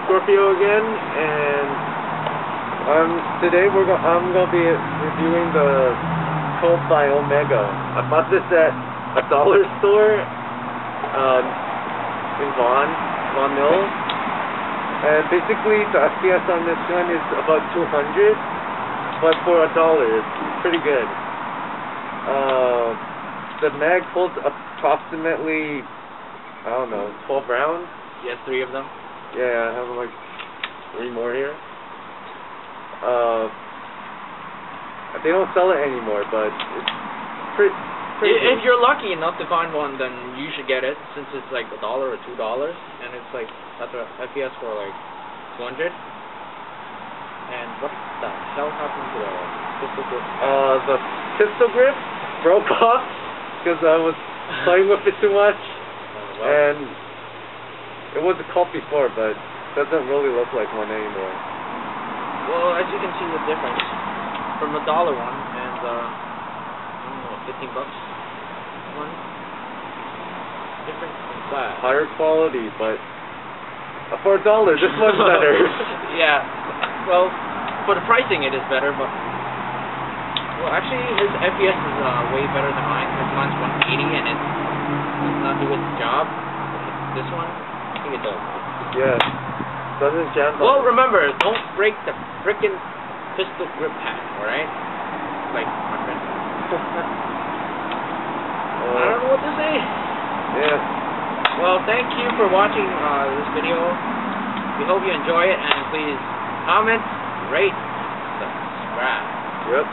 Scorpio again, and today I'm gonna be reviewing the Colt by Omega. I bought this at a dollar store in Vaughan Mills, and basically the FPS on this gun is about 200, but for $1, it's pretty good. The mag holds approximately, I don't know, 12 rounds. You have 3 of them? Yeah, I have like 3 more here. They don't sell it anymore, but it's pretty if you're lucky enough to find one, then you should get it, since it's like $1 or $2, and it's like, that's a FPS for like 200. And what the hell happened to the pistol grip? The pistol grip broke off because I was playing with it too much, and it was a Colt before, but it doesn't really look like one anymore. Well, as you can see the difference from $1 one and I don't know, $15 one. Different inside. Higher quality, but for $1, this one's better. Yeah. Well, for the pricing, it is better, but well, actually, his FPS is way better than mine. Mine's 180, and it does not do its job. This one, I think it does. Yeah. Doesn't jam. Well, remember, don't break the frickin' pistol grip pad, alright? Like my friend. I don't know what to say. Yeah. Well, thank you for watching this video. We hope you enjoy it, and please comment, rate, subscribe. Yep.